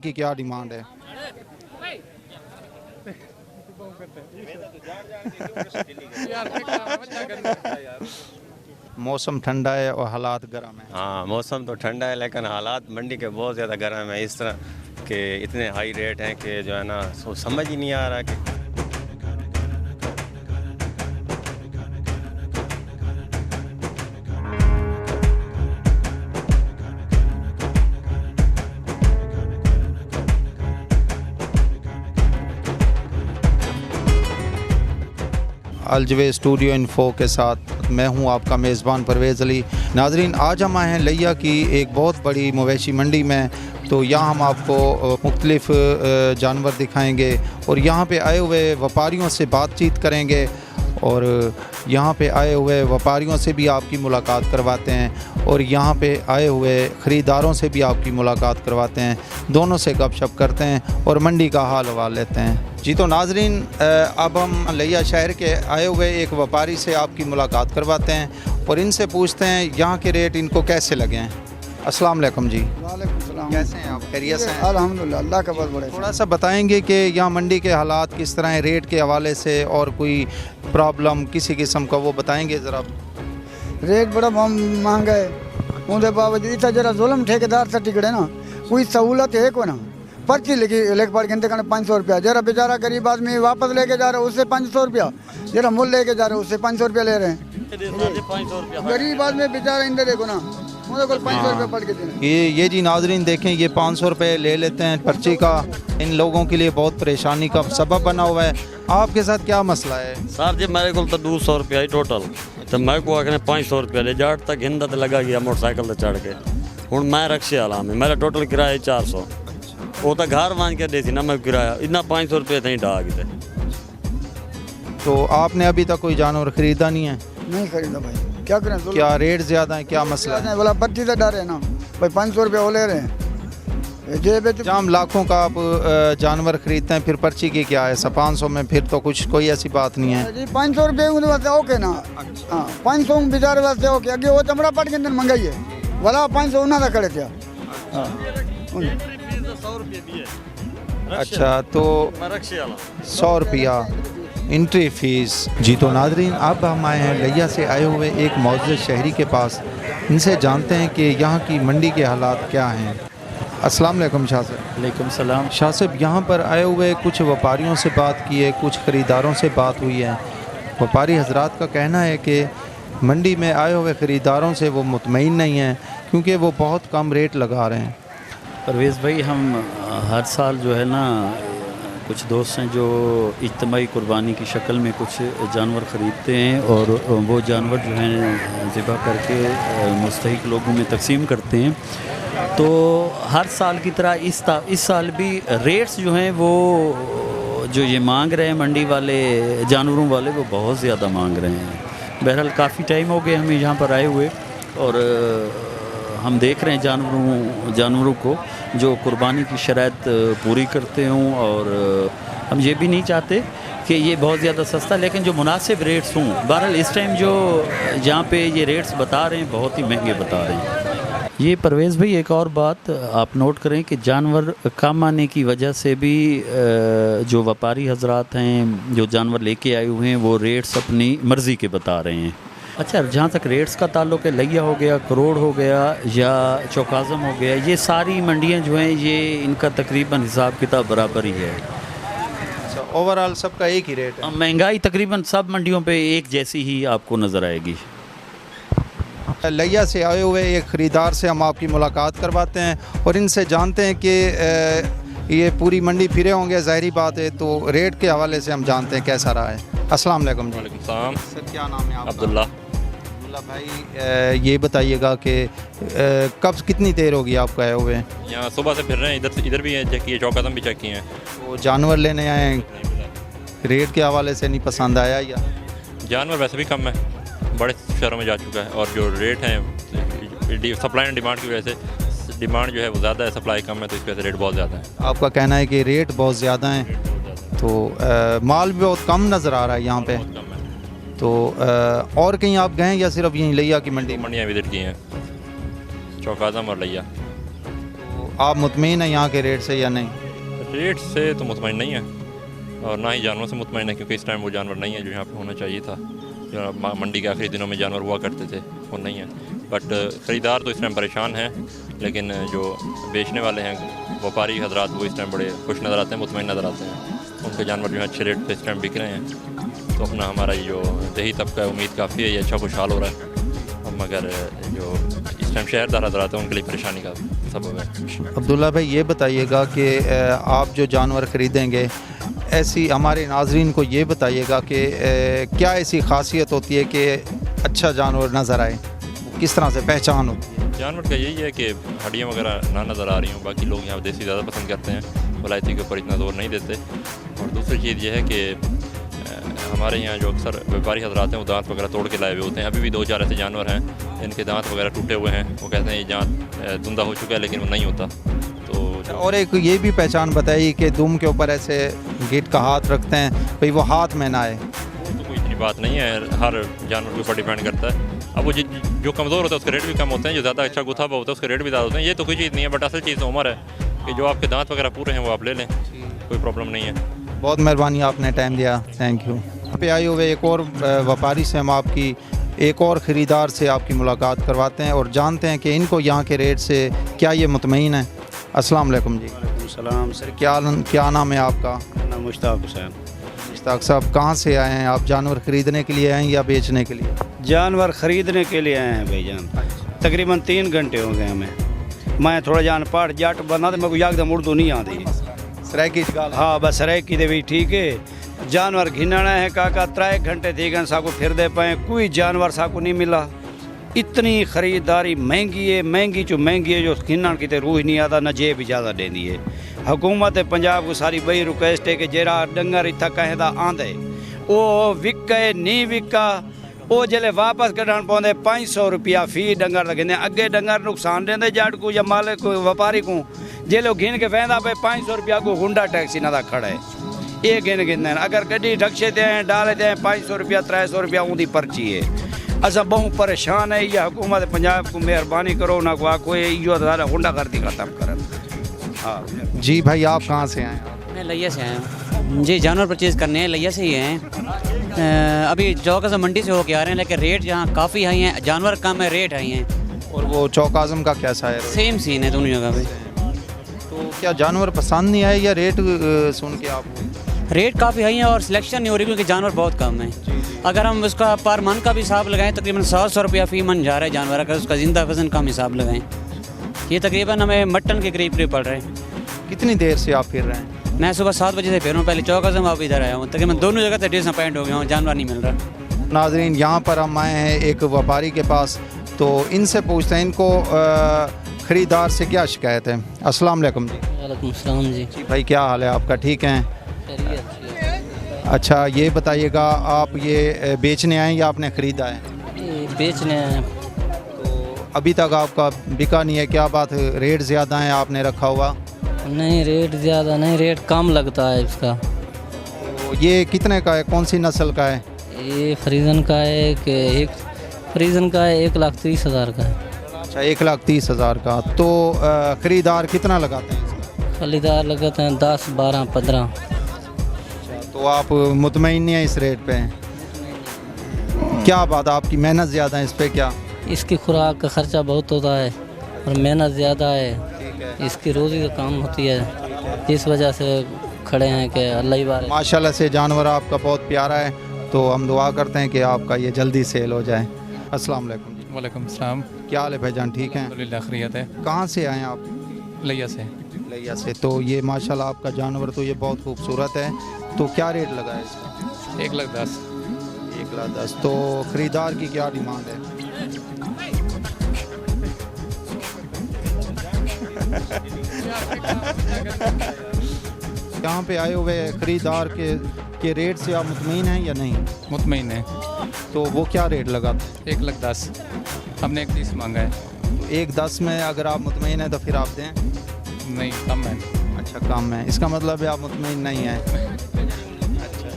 की क्या डिमांड है? मौसम ठंडा है और हालात गर्म है। हाँ, मौसम तो ठंडा है लेकिन हालात मंडी के बहुत ज़्यादा गर्म है। इस तरह के इतने हाई रेट हैं कि जो है ना समझ ही नहीं आ रहा कि अलजवे स्टूडियो इन्फो के साथ मैं हूं आपका मेज़बान परवेज़ अली। नाजरीन, आज हम आए हैं लिया की एक बहुत बड़ी मवेशी मंडी में। तो यहाँ हम आपको मुख्तलिफ जानवर दिखाएंगे और यहाँ पे आए हुए व्यापारियों से बातचीत करेंगे और यहाँ पे आए हुए व्यापारियों से भी आपकी मुलाकात करवाते हैं और यहाँ पे आए हुए ख़रीदारों से भी आपकी मुलाकात करवाते हैं। दोनों से गपशप करते हैं और मंडी का हाल हवाल लेते हैं। जी तो नाजरीन, अब हम लिया शहर के आए हुए एक व्यापारी से आपकी मुलाकात करवाते हैं और इनसे पूछते हैं यहाँ के रेट इनको कैसे लगे हैं। अस्सलाम वालेकुम जी। वालेकुम सलाम। कैसे हैं आप? खैरियत से हैं? अल्हम्दुलिल्लाह, अल्लाह का बहुत बड़ा है। थोड़ा सा बताएंगे कि यहाँ मंडी के हालात किस तरह हैं रेट के हवाले से, और कोई प्रॉब्लम किसी किस्म का वो बताएंगे ज़रा। रेट बड़ा महंगा है, उनके बावजूद इतना जरा जुल्म ठेकेदार से टिकड़े ना, कोई सहूलत है को ना। पर्ची लेके पड़ गिनते करने 500 रुपया, जरा बेचारा गरीब आदमी वापस लेके जा रहा है उससे 500 रुपया, जरा मूल लेके जा रहे हैं उससे 500 रुपया ले रहे हैं। गरीब आदमी बेचारा इंदर देखो ना, मुझे को 500 रुपया पड़ के देना। ये जी नाजरीन देखें, ये 500 रुपये ले लेते हैं पर्ची का। इन लोगों के लिए बहुत परेशानी का सबब बना हुआ है। आपके साथ क्या मसला है? सर जी मेरे को तो 200 रुपया ही टोटल, तो मैं को आखने 500 रुपया ले जाट तक हिंदा तो लगा गया मोटरसाइकिल से चढ़ के। हूँ मैं रक्शे वाला में, मेरा टोटल किराया 400, वो तो घर मान के देती ना मैं किराया इतना 500 रुपये थे डाग दे। तो आपने अभी तक कोई जानवर ख़रीदा नहीं है? नहीं खरीदा भाई, क्या करें? क्या रेट ज़्यादा है, क्या मसला है? बोला पर्ची से डर है ना भाई, 500 रुपया वो ले रहे हैं। जेब जाम लाखों का आप जानवर खरीदते हैं, फिर पर्ची की क्या है? 500 में फिर तो कुछ कोई ऐसी बात नहीं है जी। 500 रुपये वास्ते ओके ना। हाँ, 500 बेचारे वास्ते ओके। अगे वो चमड़ा पट के अंदर मंगाई है वाला 500 उन्होंने खड़े थे। अच्छा, तो 100 रुपया इंट्री फ़ीस। जी तो नाजरीन, अब हम आए हैं लिया से आए हुए एक मौजूद शहरी के पास। इनसे जानते हैं कि यहाँ की मंडी के हालात क्या हैं। अस्सलाम वालेकुम शाह साहब। वालेकुम सलाम। शाह साहब, यहाँ पर आए हुए कुछ व्यापारियों से बात की है, कुछ ख़रीदारों से बात हुई है। व्यापारी हजरात का कहना है कि मंडी में आए हुए ख़रीदारों से वो मुतमईन नहीं हैं क्योंकि वो बहुत कम रेट लगा रहे हैं। परवेज़ भाई, हम हर साल जो है ना कुछ दोस्त हैं जो इज्तिमाई कुर्बानी की शक्ल में कुछ जानवर ख़रीदते हैं और वो जानवर जो हैं ज़िबा करके मुस्तहिक लोगों में तकसीम करते हैं। तो हर साल की तरह इस साल भी रेट्स जो हैं वो जो ये मांग रहे हैं मंडी वाले जानवरों वाले, वो बहुत ज़्यादा मांग रहे हैं। बहरहाल काफ़ी टाइम हो गए हमें यहाँ पर आए हुए और हम देख रहे हैं जानवरों को जो कुर्बानी की शराइत पूरी करते हों, और हम ये भी नहीं चाहते कि ये बहुत ज़्यादा सस्ता, लेकिन जो मुनासिब रेट्स हों। बहरहाल इस टाइम जो जहाँ पे ये रेट्स बता रहे हैं बहुत ही महंगे बता रहे हैं। ये परवेज़ भाई, एक और बात आप नोट करें कि जानवर कम आने की वजह से भी जो व्यापारी हजरात हैं जो जानवर लेके आए हुए हैं वो रेट्स अपनी मर्ज़ी के बता रहे हैं। अच्छा, जहाँ तक रेट्स का ताल्लुक़ है, लिया हो गया, करोड़ हो गया या चौकाज़म हो गया, ये सारी मंडियाँ जो हैं ये इनका तकरीबन हिसाब किताब बराबर ही है। अच्छा, ओवरऑल सबका एक ही रेट है? महंगाई तकरीबन सब मंडियों पे एक जैसी ही आपको नज़र आएगी। लिया से आए हुए एक ख़रीदार से हम आपकी मुलाकात करवाते हैं और इनसे जानते हैं कि ये पूरी मंडी फिरे होंगे, ज़ाहिरी बात है, तो रेट के हवाले से हम जानते हैं कैसा रहा है। अस्सलाम वालेकुम। वालेकुम सलाम। सर, क्या नाम है आपका? अब्दुल्ला। अब्दुल्ला भाई, ये बताइएगा कि कब कितनी देर होगी आपको आए हुए? यहाँ सुबह से फिर रहे हैं, इधर भी चेक किए, चौकादम भी चेक किए हैं। तो जानवर लेने आए हैं, रेट के हवाले से नहीं पसंद आया या? जानवर वैसे भी कम है, बड़े शहरों में जा चुका है, और जो रेट हैं सप्लाई एंड डिमांड की वजह से, डिमांड जो है वो ज़्यादा है, सप्लाई कम है, तो इस वजह से रेट बहुत ज़्यादा है। आपका कहना है कि रेट बहुत ज़्यादा हैं, तो माल भी बहुत कम नज़र आ रहा है यहाँ पे। तो और कहीं आप गए या सिर्फ यहीं लिया की मंडी? मंडियाँ विजिट की हैं, चौकाज़म और लिया। آپ مطمئن ہیں یہاں کے ریٹ سے یا نہیں؟ ریٹ سے تو مطمئن نہیں ہے اور نہ ہی جانوروں سے مطمئن ہے، کیونکہ اس ٹائم وہ جانور نہیں ہے جو یہاں پہ ہونا چاہیے تھا. جو منڈی کے آخری دنوں میں جانور ہوا کرتے تھے وہ نہیں ہے. بٹ خریدار تو اس ٹائم پریشان ہیں، لیکن جو بیچنے والے ہیں وپاری حضرات وہ اس ٹائم بڑے خوش نظر آتے ہیں، مطمئن نظر آتے ہیں. ان کے جانور جو ہیں اچھے ریٹ پہ اس ٹائم بک رہے ہیں. تو اپنا ہمارا یہ جو دیہی طبقہ ہے امید کافی ہے، یہ اچھا خوشحال ہو رہا ہے. مگر جو اس ٹائم شہردار حضرات ہیں ان کے لیے پریشانی کا سبب ہے. عبداللہ بھائی یہ بتائیے گا کہ آپ جو جانور خریدیں گے، ایسی ہمارے ناظرین کو یہ بتائیے گا کہ کیا ایسی خاصیت ہوتی ہے کہ اچھا جانور نظر آئے، کس طرح سے پہچان ہوتی ہے؟ جانور کا یہی ہے کہ ہڈیاں وغیرہ نہ نظر آ رہی ہوں. باقی لوگ یہاں دیسی زیادہ پسند کرتے ہیں، ولایتی کے اوپر اتنا زور نہیں دیتے. اور دوسری چیز یہ ہے کہ ہمارے یہاں جو اکثر ویپاری حضرات ہیں وہ دانت وغیرہ توڑ کے لائے ہوئے ہوتے ہیں. ابھی بھی 2-4 ایسے جانور ہیں ان کے دانت وغیرہ ٹوٹے ہوئے ہیں. وہ کہتے ہیں یہ جانت دندہ ہو چکا ہے، لیکن وہ نہیں ہوتا. تو اور ایک یہ بھی پہچان بتائیے کہ دم کے اوپر ایسے گیٹ کا ہاتھ رکھتے ہیں، بھئی وہ ہاتھ میں نہ آئے. وہ تو کوئی اتنی بات نہیں ہے، ہر جانور کے اوپر ڈیپینڈ کرتا ہے. اب وہ جو کمزور ہوتا ہے اس کے ریٹ بھی کم ہوتے ہیں، جو زیادہ اچھا گتھا ہوا ہوتا ہے اس کے ریٹ بھی زیادہ ہوتے ہیں. یہ تو کوئی چیز نہیں ہے، بٹ اصل چیز تو عمر ہے کہ جو آپ کے دانت وغیرہ پورے ہیں وہ آپ لے لیں، کوئی پرابلم نہیں ہے. بہت مہربانی، آپ نے ٹائم دیا، تھینک یو. یہاں پہ آئے ہوئے ایک اور وپاری سے ہم آپ کی ایک اور خریدار سے آپ کی ملاقات کرواتے ہیں اور جانتے ہیں کہ ان کو یہاں کے ریٹ سے کیا یہ مطمئن ہے. السلام علیکم جی. وعلیکم السلام. سر کیا نام ہے آپ کا؟ نام مشتاق حسین. مشتاق صاحب کہاں سے آئے ہیں آپ؟ جانور خریدنے کے لیے آئے ہیں یا بیچنے کے لیے؟ جانور خریدنے کے لیے آئے ہیں بھائی جان. تقریباً 3 گھنٹے ہو گئے ہمیں. میں تھوڑا جان پاٹ جٹ بنا تو میرے کو یکدم اردو نہیں آتی. سرائکی گال. ہاں بس ریکی دے بھی ٹھیک ہے. جانور گھننا ہے کاکا 3 گھنٹے تھی گئے ساکو پھر دے پائیں، کوئی جانور ساکو نہیں ملا. اتنی خریداری مہنگی ہے، مہنگی جو مہنگی ہے جو گھنن کی تے روح نہیں آتا، نہ جیب اجازت دیں دی ہے. حکومت پنجاب کو ساری بئی ریکویسٹ ہے کہ جیڑا ڈنگر اتھا کہیں دا آندے وہ وکے نہیں وکا وہ جلے واپس کڈھن پوندے 500 روپیہ فی ڈنگر لگندے. اگے ڈنگر نقصان دیندے جٹ کو یا مالک کو وپاری کو، جلے گھن کے ویندا پہ 500 روپیہ کو ہونڈا ٹیکسی نہ دا کھڑا ہے. یہ گن گندے اگر گڈی ڈھکشے تے ہیں ڈالے تے ہیں 500 روپیہ 300 روپیہ اون دی پرچی ہے. اسا بہت پریشان ہے. یہ حکومت پنجاب کو مہربانی کرو نہ کو آکو یہ زیادہ ہونڈا گردی ختم کرن. ہاں جی بھائی آپ کہاں سے آئے ہیں؟ میں لیا سے آیا ہوں جی. جانور پرچیز کرنے ہیں لیا سے ہی ہیں. ابھی چوک اعظم منڈی سے ہو کے آ رہے ہیں، لیکن ریٹ یہاں کافی ہائی ہیں، جانور کم ہے ریٹ ہائی ہیں. اور وہ چوک اعظم کا کیسا ہے؟ سیم سین ہے دونوں جگہ پہ. تو کیا جانور پسند نہیں آئے یا ریٹ سن کے آپ؟ ریٹ کافی ہائی ہیں اور سلیکشن نہیں ہو رہی کیونکہ جانور بہت کم ہیں. اگر ہم اس کا پر من کا بھی حساب لگائیں تقریباً 100 روپیہ فی من جا رہا ہے جانور. اگر اس کا زندہ وزن کا ہم حساب لگائیں یہ تقریباً ہمیں مٹن کے قریب پڑ رہے ہیں. کتنی دیر سے آپ پھر رہے ہیں؟ میں صبح 7 بجے سے پھر ہوں. پہلے چوک اعظم اب ادھر آیا ہوں. تقریباً دونوں جگہ سے ڈس اپائنٹ ہو گیا ہوں، جانور نہیں مل رہا. ناظرین یہاں پر ہم آئے ہیں ایک وپاری کے پاس، تو ان سے پوچھتے ہیں ان کو خریدار سے کیا شکایت ہے. السلام علیکم جی. وعلیکم السلام جی. جی بھائی کیا حال ہے آپ کا؟ ٹھیک ہیں؟ اچھا یہ بتائیے گا آپ یہ بیچنے آئے ہیں یا آپ نے خریدا ہے؟ بیچنے ہیں. تو ابھی تک آپ کا بکا نہیں ہے، کیا بات؟ ریٹ زیادہ ہیں آپ نے رکھا ہوا؟ نہیں ریٹ زیادہ نہیں، ریٹ کم لگتا ہے اس کا. تو یہ کتنے کا ہے؟ کون سی نسل کا ہے؟ یہ فریزن کا ہے کہ ایک فریزن کا ہے 1,30,000 کا ہے. اچھا 1,30,000 کا. تو خریدار کتنا لگاتے ہیں اس کا؟ خریدار لگاتے ہیں 10 12 15. تو آپ مطمئن نہیں ہیں اس ریٹ پہ؟ کیا بات، آپ کی محنت زیادہ ہے اس پہ کیا؟ اس کی خوراک کا خرچہ بہت ہوتا ہے اور محنت زیادہ ہے. اس کی روزی کا کام ہوتی ہے، اس وجہ سے کھڑے ہیں کہ اللہ ہی بارے. ماشاءاللہ سے جانور آپ کا بہت پیارا ہے، تو ہم دعا کرتے ہیں کہ آپ کا یہ جلدی سیل ہو جائے. السلام علیکم جی. وعلیکم السلام. کیا حال ہے بھائی جان؟ ٹھیک ہیں الحمدللہ خیریت ہے. کہاں سے آئے ہیں آپ؟ لیا سے. لیا سے. تو یہ ماشاءاللہ آپ کا جانور تو یہ بہت خوبصورت ہے. تو کیا ریٹ لگا ہے اس کا؟ 1,10,000. 1,10,000. تو خریدار کی کیا ڈیمانڈ ہے؟ یہاں پہ آئے ہوئے خریدار کے ریٹ سے آپ مطمئن ہیں یا نہیں؟ مطمئن ہے. تو وہ کیا ریٹ لگا؟ 1,10,000. ہم نے 1,30,000 مانگا ہے. 1,10,000 میں اگر آپ مطمئن ہیں تو پھر آپ دیں. نہیں کم ہے. اچھا کم ہے، اس کا مطلب ہے آپ مطمئن نہیں ہیں. اچھا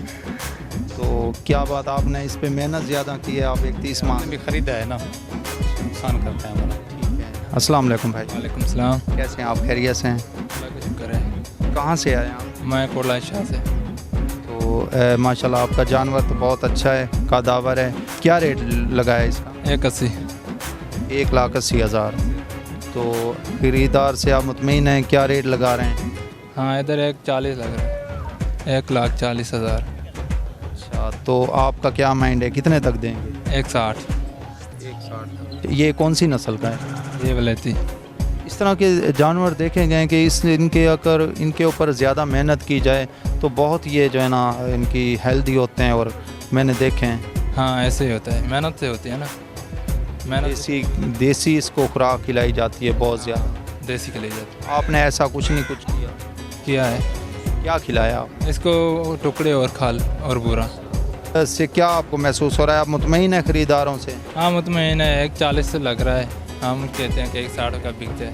تو کیا بات، آپ نے اس پہ محنت زیادہ کی ہے، آپ 1,30,000 بھی خریدا ہے نا، نقصان کرتا ہے ہمارا. ٹھیک ہے. السلام علیکم بھائی. وعلیکم السلام. कैसे हैं आप, खैरियत से हैं? अल्लाह का शुक्र है। कहाँ से आए आप? मैं कोटला शाह से। तो माशाल्लाह आपका जानवर तो बहुत अच्छा है, कादावर है। क्या रेट लगा है इसका? 81। 1,80,000। तो खरीदार से आप मुतमईन हैं? क्या रेट लगा रहे हैं? हाँ, इधर 1,40,000 लग रहा है। 1,40,000। अच्छा, तो आपका क्या माइंड है, कितने तक देंगे? 160। 160। ये कौन सी नस्ल का है? ये वलेती। इस तरह के जानवर देखे गए कि इनके ऊपर ज़्यादा मेहनत की जाए तो बहुत ये जो है ना इनकी हेल्दी होते हैं, और मैंने देखे हैं। हाँ, ऐसे ही होता है, मेहनत से होती है ना। मेहनत देसी इसको खुराक खिलाई जाती है बहुत ज़्यादा। देसी के लिए जाती आपने ऐसा कुछ नहीं कुछ किया? किया है। क्या खिलाया आप इसको? टुकड़े और खाल और बूरा। इससे क्या आपको महसूस हो रहा है? आप मुतमईन हैं खरीदारों से? हाँ, मुतमईन है। 1,40 से लग रहा है। हम कहते हैं कि 160 का बिक जाए,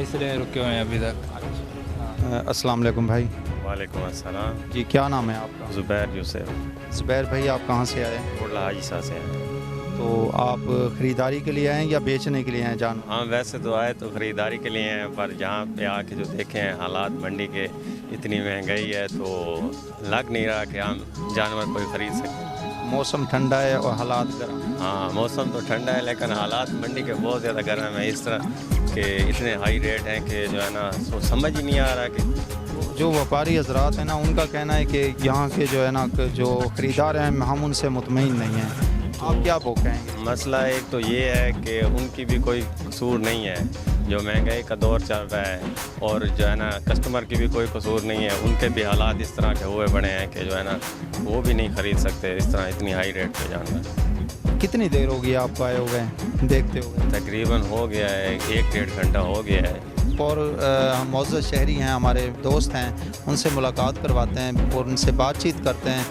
इसलिए रुके हुए हैं अभी तक। अस्सलाम वालेकुम भाई। वालेकुम अस्सलाम। जी, क्या नाम है आपका? ज़ुबैर यूसुफ। ज़ुबैर भाई, आप कहाँ से आए? कोटला हाजी शाह से हैं। तो आप ख़रीदारी के लिए आए हैं या बेचने के लिए आए जानवर? हाँ, वैसे तो आए तो ख़रीदारी के लिए हैं, पर जहाँ पे आके जो देखे हैं हालात मंडी के, इतनी महंगाई है तो लग नहीं रहा कि हम जानवर कोई ख़रीद सकें। मौसम ठंडा है और हालात गर्म। हाँ, मौसम तो ठंडा है लेकिन हालात मंडी के बहुत ज़्यादा गर्म है, इस तरह के इतने हाई रेट हैं कि जो है ना समझ ही नहीं आ रहा कि जो व्यापारी हजरात हैं ना, उनका कहना है कि यहाँ के जो है ना जो ख़रीदार हैं हम उनसे मुतमईन नहीं हैं। आप क्या वो कहेंगे? मसला एक तो ये है कि उनकी भी कोई कसूर नहीं है, जो महंगाई का दौर चल रहा है, और जो है ना कस्टमर की भी कोई कसूर नहीं है, उनके भी हालात इस तरह के हुए पड़े हैं कि जो है ना वो भी नहीं ख़रीद सकते इस तरह इतनी हाई रेट पे जानवर। कितनी देर होगी आपको आए हुए देखते हुए? तकरीबन हो गया है 1-1.5 घंटा हो गया है। और हम मौजूद शहरी हैं, हमारे दोस्त हैं, उनसे मुलाकात करवाते हैं और उनसे बातचीत करते हैं।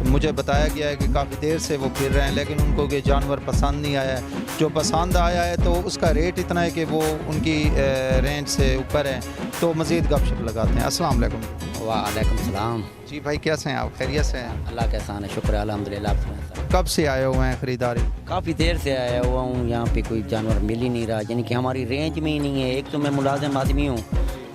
मुझे बताया गया है कि काफ़ी देर से वो फिर रहे हैं लेकिन उनको ये जानवर पसंद नहीं आया है। जो पसंद आया है तो उसका रेट इतना है कि वो उनकी रेंज से ऊपर है, तो मज़ीद गपशप लगाते हैं। अस्सलाम वालेकुम। वालेकुम सलाम। जी भाई, कैसे हैं आप, खैरियत से हैं? अल्लाह का एहसान है, शुक्र है, अल्हम्दुलिल्लाह। कब से आए हुए हैं ख़रीदारी? काफ़ी देर से आया हुआ हूँ, यहाँ पे कोई जानवर मिल ही नहीं रहा, यानी कि हमारी रेंज में ही नहीं है। एक तो मैं मुलाजिम आदमी हूँ,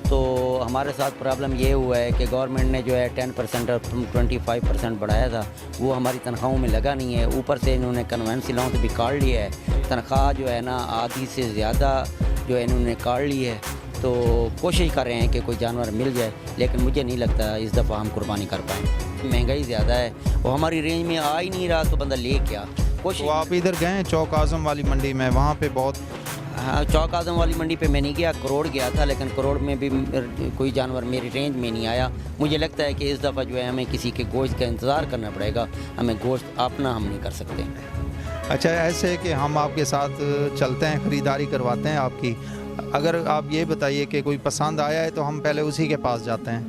तो हमारे साथ प्रॉब्लम ये हुआ है कि गवर्नमेंट ने जो है 10% और 25% बढ़ाया था, वो हमारी तनख्वाहों में लगा नहीं है। ऊपर से इन्होंने कन्वेंसी लोन भी काट लिया है, तनख्वाह जो है ना आधी से ज़्यादा जो है इन्होंने काट ली है। तो कोशिश कर रहे हैं कि कोई जानवर मिल जाए, लेकिन मुझे नहीं लगता इस दफ़ा हम कुर्बानी कर पाएँ। महंगाई ज़्यादा है, वो हमारी रेंज में आ ही नहीं रहा, तो बंदा ले क्या कोशिश। तो आप इधर गए चौक आज़म वाली मंडी में, वहाँ पे बहुत? हाँ, चौक आज़म वाली मंडी पे मैं नहीं गया, करोड़ गया था, लेकिन करोड़ में भी कोई जानवर मेरी रेंज में नहीं आया। मुझे लगता है कि इस दफ़ा जो है हमें किसी के गोश्त का इंतज़ार करना पड़ेगा, हमें गोश्त अपना हम नहीं कर सकते। अच्छा, ऐसे है कि हम आपके साथ चलते हैं, ख़रीदारी करवाते हैं आपकी। अगर आप ये बताइए कि कोई पसंद आया है तो हम पहले उसी के पास जाते हैं।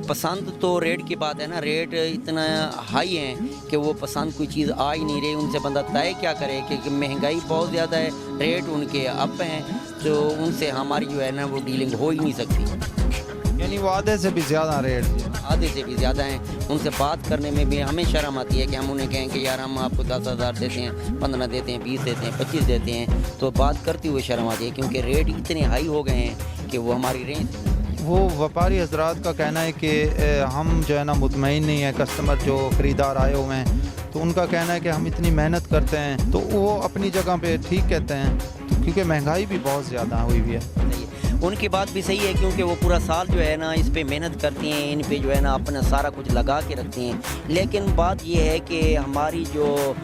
पसंद तो रेट की बात है ना, रेट इतना हाई है कि वो पसंद कोई चीज़ आ ही नहीं रही। उनसे बंदा तय क्या करे कि महंगाई बहुत ज़्यादा है, रेट उनके अप हैं, तो उनसे हमारी जो है ना वो डीलिंग हो ही नहीं सकती। यानी वो आधे से भी ज़्यादा रेट? आधे से भी ज़्यादा हैं। उनसे बात करने में भी हमें शर्म आती है कि हम उन्हें कहें कि यार हम आपको 10,000 देते हैं, 15 देते हैं, 20 देते हैं, 25 देते हैं, तो बात करते हुए शर्म आती है, क्योंकि रेट इतने हाई हो गए हैं कि वो हमारी रेंज। वो व्यापारी हजरात का कहना है कि हम जो है ना मुतमईन नहीं है, कस्टमर जो ख़रीदार आए हुए हैं तो उनका कहना है कि हम इतनी मेहनत करते हैं, तो वो अपनी जगह पे ठीक कहते हैं, तो क्योंकि महंगाई भी बहुत ज़्यादा हुई हुई है। उनकी बात भी सही है, क्योंकि वो पूरा साल जो है ना इस पे मेहनत करती हैं, इन पे जो है ना अपना सारा कुछ लगा के रखती हैं, लेकिन बात ये है कि हमारी जो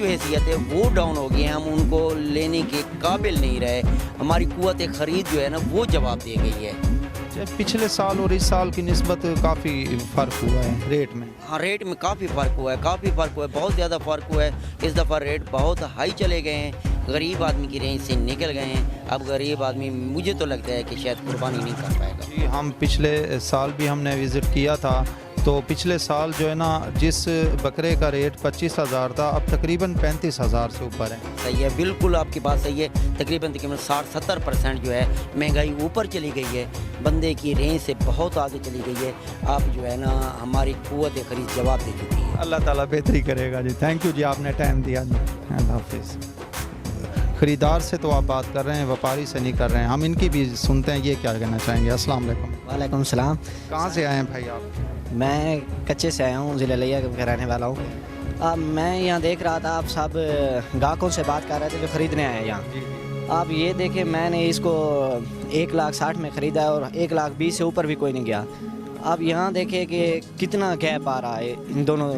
हैसियत है वो डाउन हो गई है, हम उनको लेने के काबिल नहीं रहे, हमारी कुव्वत ख़रीद जो है ना वो जवाब दे गई है। पिछले साल और इस साल की निस्बत काफ़ी फ़र्क हुआ है रेट में? हाँ, रेट में काफ़ी फ़र्क हुआ है, काफ़ी फ़र्क हुआ है, बहुत ज़्यादा फ़र्क हुआ है। इस दफ़ा रेट बहुत हाई चले गए हैं, गरीब आदमी की रेंज से निकल गए हैं। अब गरीब आदमी मुझे तो लगता है कि शायद कुर्बानी नहीं कर पाएगा। जी, हम पिछले साल भी हमने विज़िट किया था, तो पिछले साल जो है ना जिस बकरे का रेट 25,000 था, अब तकरीबन 35,000 से ऊपर है। सही है, बिल्कुल आपकी बात सही है। तकरीबन 60-70% जो है महंगाई ऊपर चली गई है, बंदे की रेंज से बहुत आगे चली गई है। आप जो है ना हमारी कुव्वत ख़रीद जवाब दे चुकी है। अल्लाह ताला बेहतरी करेगा जी। थैंक यू जी, आपने टाइम दिया जी। अल्लाह हाफिज़। خریدار سے تو آپ بات کر رہے ہیں, व्यापारी سے نہیں کر رہے ہیں. ہم ان کی بھی سنتے ہیں, یہ کیا کہنا چاہیں گے. السلام علیکم. وعلیکم السلام. کہاں سے آئے ہیں بھائی آپ؟ میں کچے سے آیا ہوں, ضلع لیا کا رہنے والا ہوں. اب میں یہاں دیکھ رہا تھا آپ سب گاہکوں سے بات کر رہے تھے جو خریدنے آئے ہیں یہاں. آپ یہ دیکھیں میں نے اس کو 1,60,000 میں خریدا ہے اور 1,20,000 سے اوپر بھی کوئی نہیں گیا. آپ یہاں دیکھیں کہ کتنا گیپ آ رہا ہے ان دونوں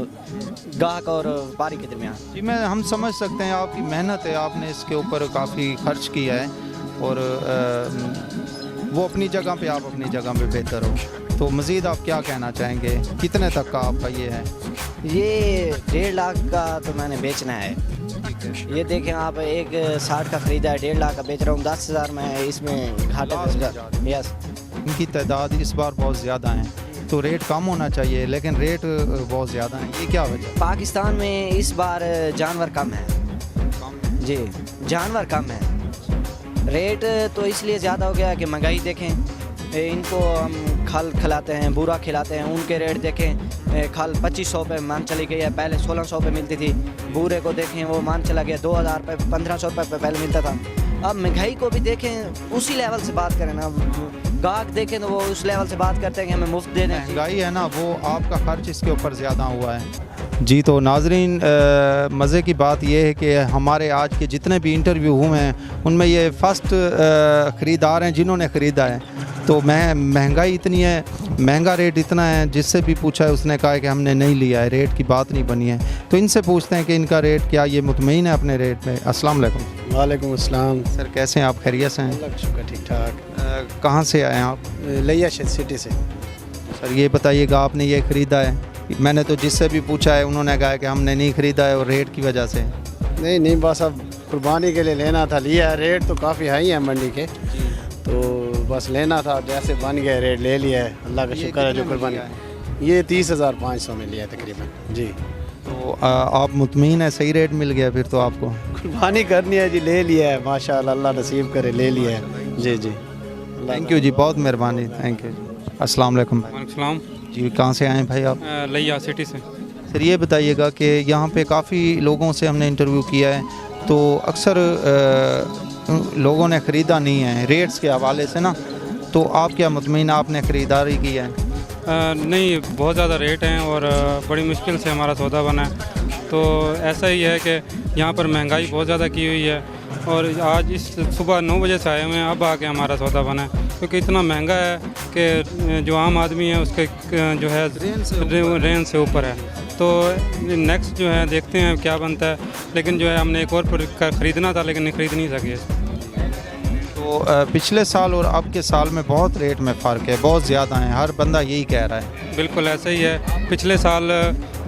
گاہک اور व्यापारी کے درمیان. جی ہم سمجھ سکتے ہیں آپ کی محنت ہے, آپ نے اس کے اوپر کافی خرچ کیا ہے اور وہ اپنی جگہ پہ, آپ اپنی جگہ پہ بہتر ہو. تو مزید آپ کیا کہنا چاہیں گے, کتنے تک کا آپ کا یہ ہے؟ یہ 1.5 لاکھ کا تو میں نے بیچنا ہے. یہ دیکھیں آپ 1,60,000 کا خریدا ہے, 1.5 لاکھ کا بیچ رہا ہوں. 10,000 میں اس میں گھاٹا. یس, ان کی تعداد اس بار بہت زیادہ ہیں تو ریٹ کم ہونا چاہیے, لیکن ریٹ بہت زیادہ ہیں. یہ کیا وجہ؟ پاکستان میں اس بار جانور کم ہیں. جی جانور کم ہیں. ریٹ تو اس لیے زیادہ ہو گیا کہ مہنگائی دیکھیں. ان کو ہم کھل کھلاتے ہیں, بورا کھلاتے ہیں, ان کے ریٹ دیکھیں. کھل 2,500 پہ مان چلی گئی ہے, پہلے 1,600 پہ ملتی تھی. بورے کو دیکھیں وہ مان چلا گیا 2,000 پہ, 1,500 روپے پہ پہلے ملتا تھا. اب مہنگائی کو بھی دیکھیں, اسی لیول سے بات کریں نا. گاہک دیکھیں تو وہ اس لیول سے بات کرتے ہیں کہ ہمیں مفت دے دیں. مہنگائی ہے نا, وہ آپ کا خرچ اس کے اوپر زیادہ ہوا ہے. جی تو ناظرین, مزے کی بات یہ ہے کہ ہمارے آج کے جتنے بھی انٹرویو ہوئے ہیں ان میں یہ فرسٹ خریدار ہیں جنہوں نے خریدا ہے. تو مہنگائی اتنی ہے, مہنگا ریٹ اتنا ہے, جس سے بھی پوچھا ہے اس نے کہا ہے کہ ہم نے نہیں لیا ہے, ریٹ کی بات نہیں بنی ہے. تو ان سے پوچھتے ہیں کہ ان کا ریٹ کیا, یہ مطمئن ہے اپنے ریٹ پہ. السلام علیکم. وعلیکم السلام. سر کیسے ہیں آپ, خیریت سے ہیں؟ اللہ کا شکر, ٹھیک ٹھاک. کہاں سے آئے ہیں آپ؟ لیا سٹی سے. سر یہ بتائیے گا, آپ نے یہ خریدا ہے؟ میں نے تو جس سے بھی پوچھا ہے انہوں نے کہا کہ ہم نے نہیں خریدا ہے اور ریٹ کی وجہ سے. نہیں بس اب قربانی کے لیے لینا تھا, لیا ہے. ریٹ تو کافی ہائی ہے منڈی کے, تو بس لینا تھا, جیسے بن گیا ریٹ لے لیا ہے. اللہ کا شکر ہے جو قربانی. یہ 30,500 میں لیا تقریباً. جی تو آپ مطمئن ہے, صحیح ریٹ مل گیا پھر تو آپ کو؟ قربانی کرنی ہے جی, لے لیا ہے ماشاء اللہ, اللہ نصیب کرے, لے لیا ہے. جی جی تھینک یو جی, بہت مہربانی, تھینک یو جی. السلام علیکم. وعلیکم السلام. جی کہاں سے آئے ہیں بھائی آپ؟ لیا سٹی سے. سر یہ بتائیے گا کہ یہاں پہ کافی لوگوں سے ہم نے انٹرویو کیا ہے تو اکثر لوگوں نے خریدا نہیں ہے ریٹس کے حوالے سے نا, تو آپ کیا مطمئن آپ نے خریداری کی ہے؟ نہیں, بہت زیادہ ریٹ ہیں اور بڑی مشکل سے ہمارا سودا بنا ہے. تو ایسا ہی ہے کہ یہاں پر مہنگائی بہت زیادہ کی ہوئی ہے اور آج اس صبح 9 بجے سے آئے ہوئے ہیں, اب آ کے ہمارا سودا بنا ہے کیونکہ اتنا مہنگا ہے کہ جو عام آدمی ہے اس کے جو ہے رینج سے اوپر ہے. تو نیکسٹ جو ہے دیکھتے ہیں کیا بنتا ہے, لیکن جو ہے ہم نے ایک اور خریدنا تھا لیکن خرید نہیں سکے. تو پچھلے سال اور اب کے سال میں بہت ریٹ میں فرق ہے, بہت زیادہ ہیں, ہر بندہ یہی کہہ رہا ہے. بالکل ایسا ہی ہے. پچھلے سال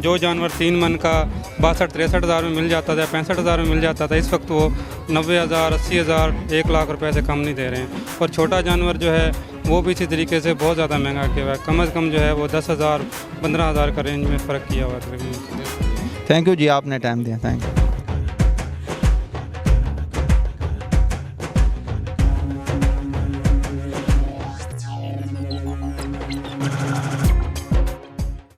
جو جانور 3 من کا 62-63 ہزار میں مل جاتا تھا, 65 ہزار میں مل جاتا تھا, اس وقت وہ 90,000 80,000 1 لاکھ روپے سے کم نہیں دے رہے ہیں. اور چھوٹا جانور جو ہے وہ بھی اسی طریقے سے بہت زیادہ مہنگا کیا ہوا ہے, کم از کم جو ہے وہ 10,000 15,000 کا رینج میں فرق کیا ہوا ہے. تھینک یو جی, آپ نے ٹائم دیا, تھینک یو.